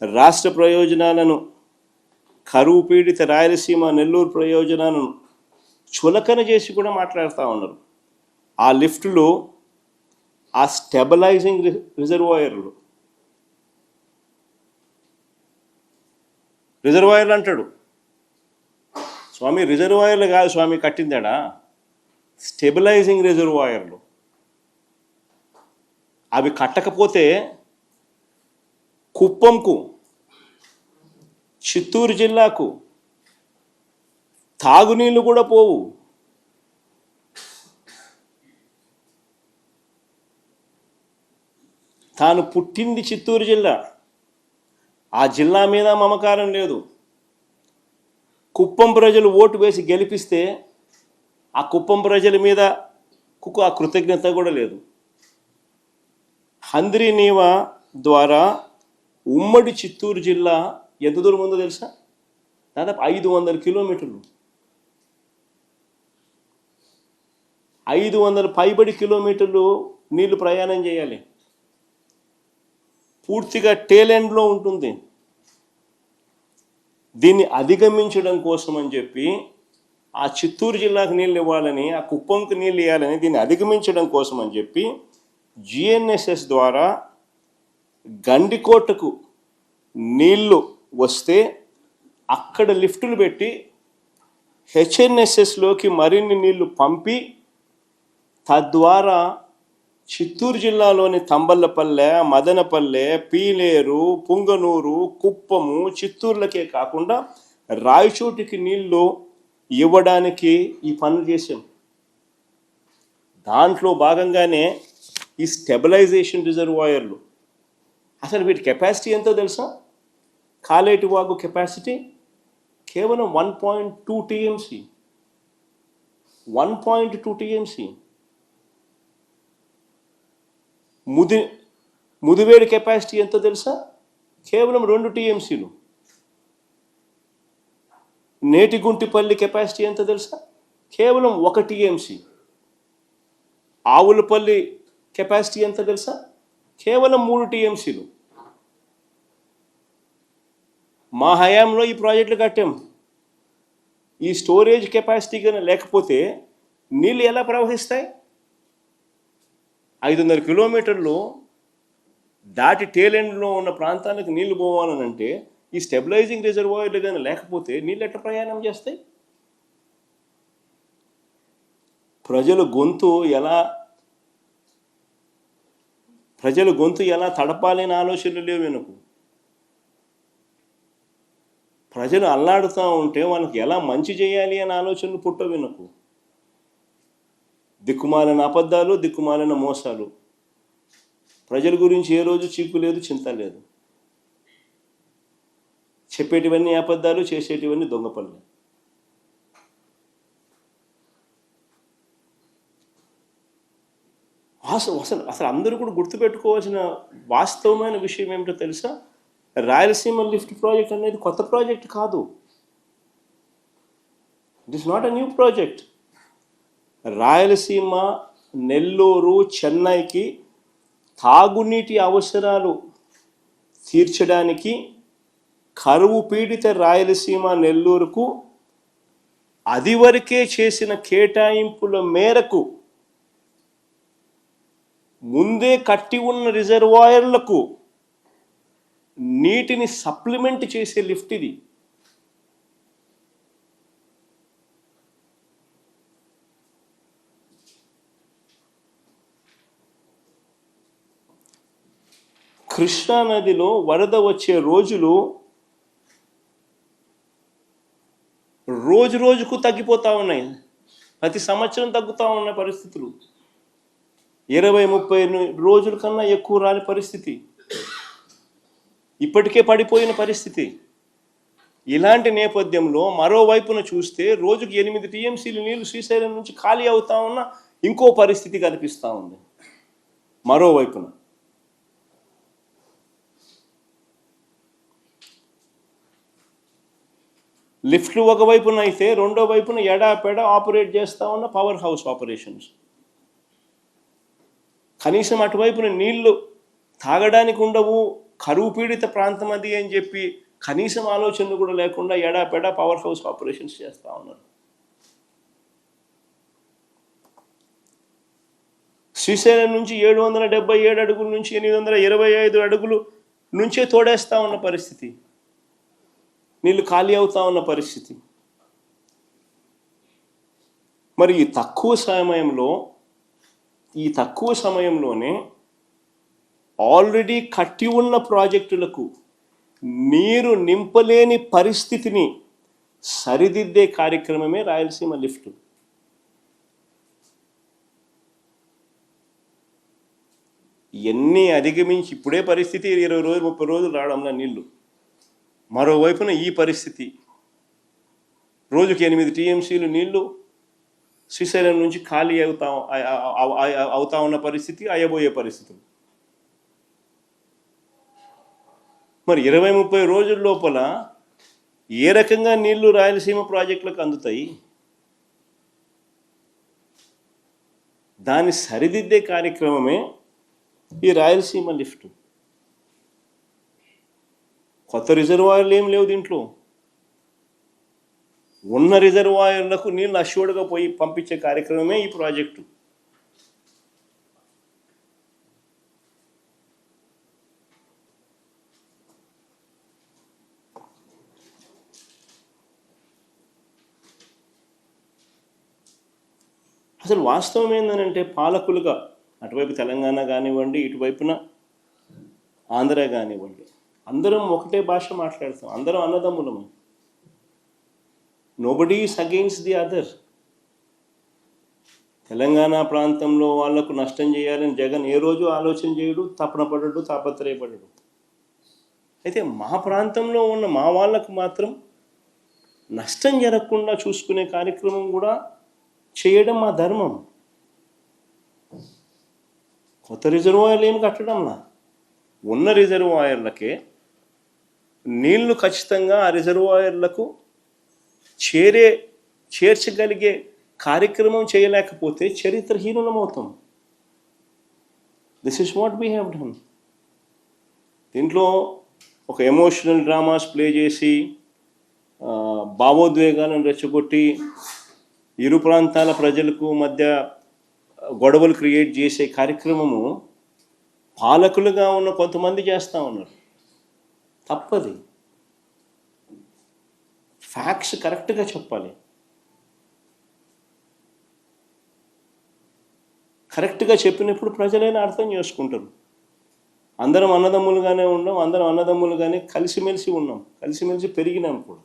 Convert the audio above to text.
రాష్ట్ర ప్రయోజనాలను, కరువు పీడిత రాయలసీమ నెల్లూరు ప్రయోజనాలను చులకన చేసి కూడా మాట్లాడుతూ ఉన్నారు. ఆ లిఫ్ట్లో ఆ స్టెబలైజింగ్ రిజర్వాయర్లు అంటాడు స్వామి. రిజర్వాయర్లు కాదు స్వామి కట్టిందాడా, స్టెబిలైజింగ్ రిజర్వాయర్లు. అవి కట్టకపోతే కుప్పంకు, చిత్తూరు జిల్లాకు తాగునీళ్ళు కూడా పోవు. తాను పుట్టింది చిత్తూరు జిల్లా, ఆ జిల్లా మీద మమకారం లేదు. కుప్పం ప్రజలు ఓటు వేసి గెలిపిస్తే ఆ కుప్పం ప్రజల మీద ఆ కృతజ్ఞత కూడా లేదు. హంద్రీ నీవా ద్వారా ఉమ్మడి చిత్తూరు జిల్లా ఎంత దూరం ఉందో తెలుసా? దాదాపు 500 కిలోమీటర్లు, 500 పైబడి కిలోమీటర్లు నీళ్లు ప్రయాణం చేయాలి. పూర్తిగా టేలెండ్లో ఉంటుంది. దీన్ని అధిగమించడం కోసం అని చెప్పి, ఆ చిత్తూరు జిల్లాకు నీళ్ళు ఇవ్వాలని, ఆ కుప్పంకు నీళ్ళు ఇవ్వాలని, దీన్ని అధిగమించడం కోసం అని చెప్పి జిఎన్ఎస్ఎస్ ద్వారా గండికోటకు నీళ్లు వస్తే అక్కడ లిఫ్టులు పెట్టి హెచ్ఎన్ఎస్ఎస్లోకి మరిన్ని నీళ్లు పంపి, తద్వారా చిత్తూరు జిల్లాలోని తంబల్లపల్లె, మదనపల్లె, పీలేరు, పుంగనూరు, కుప్పము, చిత్తూరులకే కాకుండా రాయచోటికి నీళ్లు ఇవ్వడానికి ఈ పనులు చేశాం. దాంట్లో భాగంగానే ఈ స్టెబిలైజేషన్ రిజర్వాయర్లు. అసలు వీటి కెపాసిటీ ఎంతో తెలుసా? కాలేటి వాగు కెపాసిటీ కేవలం 1.2 టీఎంసీ. 1.2 టీఎంసీ. ముదివేడి కెపాసిటీ ఎంతో తెలుసా? కేవలం 2 టీఎంసీలు. నేటిగుంటిపల్లి కెపాసిటీ ఎంతో తెలుసా? కేవలం 1 టీఎంసీ. ఆవులపల్లి కెపాసిటీ ఎంత తెలుసా? కేవలం 3 టీఎంసీలు. మా హయాంలో ఈ ప్రాజెక్టులు కట్టాం. ఈ స్టోరేజ్ కెపాసిటీ కానీ లేకపోతే నీళ్ళు ఎలా ప్రవహిస్తాయి? 500 కిలోమీటర్లు దాటి టేలెండ్లో ఉన్న ప్రాంతానికి నీళ్లు పోవాలనంటే ఈ స్టెబిలైజింగ్ రిజర్వాయర్లు కానీ లేకపోతే నీళ్ళు ఎట్లా ప్రయాణం చేస్తాయి? ప్రజల గొంతు ఎలా తడపాలి అనే ఆలోచనలు లేవు వెనుకు. ప్రజలు అల్లాడుతూ ఉంటే వాళ్ళకి ఎలా మంచి చేయాలి అనే ఆలోచనలు పుట్ట వెనుకు. దిక్కుమాలిన అబద్ధాలు, దిక్కుమాలిన మోసాలు. ప్రజల గురించి ఏ రోజు చీకు లేదు, చింత లేదు. చెప్పేటివన్నీ అబద్ధాలు, చేసేటివన్నీ దొంగ పనులు. అసలు అందరూ కూడా గుర్తుపెట్టుకోవాల్సిన వాస్తవమైన విషయం ఏమిటో తెలుసా? రాయలసీమ లిఫ్ట్ ప్రాజెక్ట్ అనేది కొత్త ప్రాజెక్ట్ కాదు. It is not a new project. Rayalaseema, Nellore, చెన్నైకి తాగునీటి అవసరాలు తీర్చడానికి కరువు పీడిత రాయలసీమ, నెల్లూరుకు అదివరకే చేసిన కేటాయింపుల మేరకు ముందే కట్టి ఉన్న రిజర్వాయర్లకు నీటిని సప్లిమెంట్ చేసే లిఫ్ట్ ఇది. కృష్ణానదిలో వరద వచ్చే రోజులు రోజుకు తగ్గిపోతూ ఉన్నాయి. ప్రతి సంవత్సరం తగ్గుతూ ఉన్న పరిస్థితులు. 20-30 రోజుల కన్నా ఎక్కువ రాని పరిస్థితి. ఇప్పటికే పడిపోయిన పరిస్థితి. ఇలాంటి నేపథ్యంలో మరోవైపున చూస్తే రోజుకి 8 టీఎంసీలు నీళ్లు శ్రీశైలం నుంచి ఖాళీ అవుతా ఉన్న ఇంకో పరిస్థితి కనిపిస్తూ ఉంది. మరోవైపున లిఫ్ట్లు ఒకవైపున అయితే రెండో వైపున ఎడాపెడ ఆపరేట్ చేస్తూ ఉన్న పవర్ హౌస్ ఆపరేషన్స్. కనీసం అటువైపున నీళ్లు తాగడానికి ఉండవు, కరువు పీడిత ప్రాంతం అది అని చెప్పి కనీసం ఆలోచనలు కూడా లేకుండా ఎడాపెడా పవర్ హౌస్ ఆపరేషన్స్ చేస్తూ ఉన్నారు. శ్రీశైలం నుంచి 777 అడుగుల నుంచి 825 అడుగులు నుంచే తోడేస్తూ ఉన్న పరిస్థితి, నీళ్ళు ఖాళీ అవుతా ఉన్న పరిస్థితి. మరి ఈ తక్కువ సమయంలోనే ఆల్రెడీ కట్టి ఉన్న ప్రాజెక్టులకు నీరు నింపలేని పరిస్థితిని సరిదిద్దే కార్యక్రమమే రాయలసీమ లిఫ్ట్. ఎన్ని అధిగమించి ఇప్పుడే పరిస్థితి 20 రోజులు 30 రోజులు రావడంలో నీళ్లు, మరోవైపున ఈ పరిస్థితి రోజుకి 8 టీఎంసీలు నీళ్లు శ్రీశైలం నుంచి ఖాళీ అవుతా ఉన్న పరిస్థితి, అయ్యబోయే పరిస్థితులు. మరి 20-30 రోజుల లోపల ఏ రకంగా నీళ్లు రాయలసీమ ప్రాజెక్టులకు అందుతాయి? దాన్ని సరిదిద్దే కార్యక్రమమే ఈ రాయలసీమ లిఫ్ట్. కొత్త రిజర్వాయర్లు ఏం లేవు దీంట్లో. ఉన్న రిజర్వాయర్లకు నీళ్ళు అష్యూర్డ్గా పోయి పంపించే కార్యక్రమమే ఈ ప్రాజెక్టు. అసలు వాస్తవం ఏంటంటే పాలకులుగా అటువైపు తెలంగాణ కానివ్వండి, ఇటువైపున ఆంధ్ర కానివ్వండి, అందరం ఒకటే భాష మాట్లాడతాం, అందరం అన్నదమ్ములము. Nobody is against the other. Telangana ప్రాంతంలో వాళ్లకు నష్టం చేయాలని జగన్ ఏ రోజు ఆలోచన చేయడు, తపన పడడు, తాపత్రయపడడు. అయితే మా ప్రాంతంలో ఉన్న మా వాళ్ళకు మాత్రం నష్టం జరగకుండా చూసుకునే కార్యక్రమం కూడా చేయడం మా ధర్మం. కొత్త రిజర్వాయర్లు ఏమి కట్టడంలా, ఉన్న రిజర్వాయర్లకే నీళ్లు ఖచ్చితంగా ఆ రిజర్వాయర్లకు చేర్చగలిగే కార్యక్రమం చేయలేకపోతే చరిత్రహీనులమవుతాం. This is what we have done. దీంట్లో ఒక ఎమోషనల్ డ్రామాస్ ప్లే చేసి భావోద్వేగాలను రెచ్చగొట్టి ఇరు ప్రాంతాల ప్రజలకు మధ్య గొడవలు క్రియేట్ చేసే కార్యక్రమము పాలకులుగా ఉన్న కొంతమంది చేస్తూ ఉన్నారు. తప్పది. ఫ్యాక్ట్స్ కరెక్ట్గా చెప్పాలి. కరెక్ట్గా చెప్పినప్పుడు ప్రజలైనా అర్థం చేసుకుంటారు. అందరం అన్నదమ్ములుగానే ఉన్నాం, అందరం అన్నదమ్ములుగానే కలిసిమెలిసి ఉన్నాం, కలిసిమెలిసి పెరిగినాం కూడా.